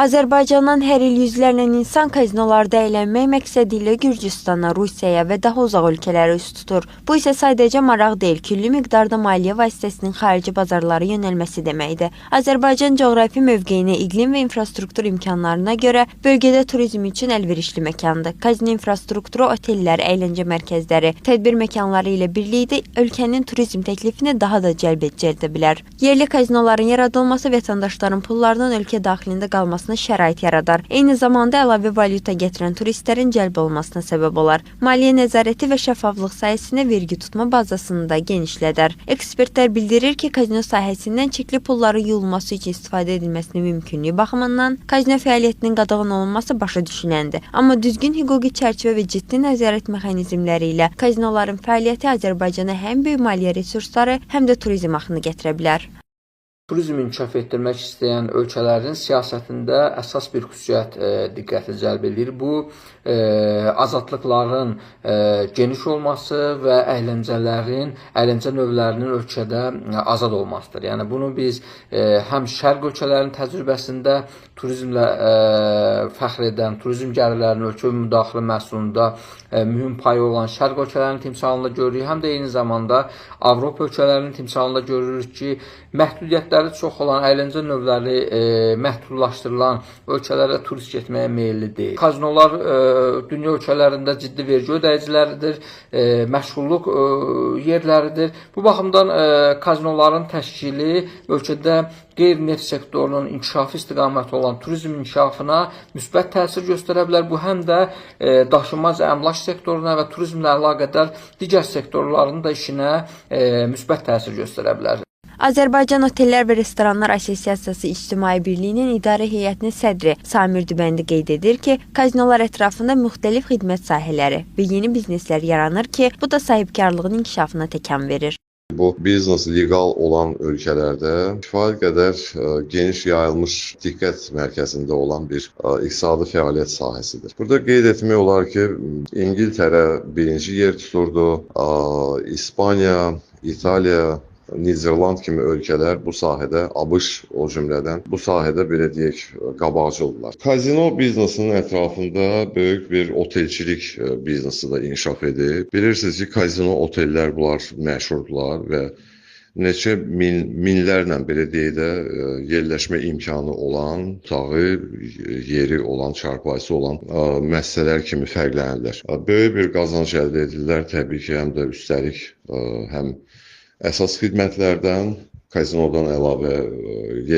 Azərbaycandan hər il yüzlərlə insan kazinolarda əylənmək məqsədi ilə Gürcüstana, Rusiyaya və daha uzaq ölkələrə üst tutur. Bu isə sadəcə maraq deyil, külli miqdarda maliyyə vasitəsinin xarici bazarlara yönəlməsi deməkdir. Azərbaycan coğrafi mövqeyinə, iqlim və infrastruktur imkanlarına görə bölgədə turizm üçün əlverişli məkandır. Kazino infrastrukturu, otellər, əyləncə mərkəzləri, tədbir məkanları ilə birlikdə ölkənin turizm təklifini daha da cəlb edə bilər. Yerli kazinoların yaradılması vətəndaşların pullarının ölkə daxilində qalmasına şərait yaradar. Eyni zamanda əlavə valyuta gətirən turistlərin cəlb olmasına səbəb olar. Maliyyə nəzarəti və şəffaflıq sayəsində vergi tutma bazasını da genişlədər. Ekspertlər bildirir ki, kazino sahəsindən çirkli pulların yuyulması üçün istifadə edilməsinin mümkünlüyü baxımından kazino fəaliyyətinin qadağan olunması başa düşüləndir. Amma düzgün hüquqi çərçivə və ciddi nəzarət mexanizmləri ilə kazinoların fəaliyyəti Azərbaycana həm böyük maliyyə resursları, həm də turizm axını gətirə bilər. Turizm inkişaf etdirmək istəyən ölkələrin siyasətində əsas bir xüsusiyyət diqqəti cəlb edir. Bu, azadlıqların geniş olması və əyləncə növlərinin ölkədə azad olmasıdır. Yəni, bunu biz həm şərq ölkələrinin təcrübəsində turizmlə fəxr edən, turizm gəlirlərinin ölkə müdaxilə məhsulunda mühüm payı olan şərq ölkələrinin timsalında görürük, həm də eyni zamanda Avropa ölkələrinin timsalında görürük ki, məhdudiyyətləri çox olan əyləncə növləri məhdudlaşdırılan ölkələrə turist getməyə meyilli deyil. Kazinolar dünya ölkələrində ciddi vergi ödəyiciləridir, məşğulluq yerləridir. Bu baxımdan kazinoların təşkili ölkədə qeyri-neft sektorunun inkişafı istiqaməti olan turizm inkişafına müsbət təsir göstərə bilər. Bu həm də daşınmaz əmlak sektoruna və turizmlə əlaqədar digər sektorların da işinə müsbət təsir göstərə bilər. Azərbaycan Otellər və Restoranlar Assosiasiyası İctimai Birliyinin idarə heyətinin sədri Samir Dübəndi qeyd edir ki, kazinolar ətrafında müxtəlif xidmət sahələri və yeni bizneslər yaranır ki, bu da sahibkarlığın inkişafına təkan verir. Bu biznes legal olan ölkələrdə kifayət qədər geniş yayılmış diqqət mərkəzində olan bir iqtisadi fəaliyyət sahəsidir. Burada qeyd etmək olar ki, İngiltərə birinci yer tuturdu, İspaniya, İtaliya, Niderland kimi ölkələr bu sahədə, ABŞ o cümlədən bu sahədə belə deyək qabaqcıldırlar. Kazino biznesinin ətrafında böyük bir otelçilik biznesi də inkişaf edir. Bilirsiniz ki, kazino otellər bunlar məşhurdular və neçə minlərlə belə deyək də yerləşmə imkanı olan, otağı, yeri olan, çarpayısı olan müəssisələr kimi fərqlənirlər. Böyük bir qazanc əldə edirlər təbii ki, həm də üstəlik həm əsas xidmətlərdən, kazinodan əlavə yerləşmə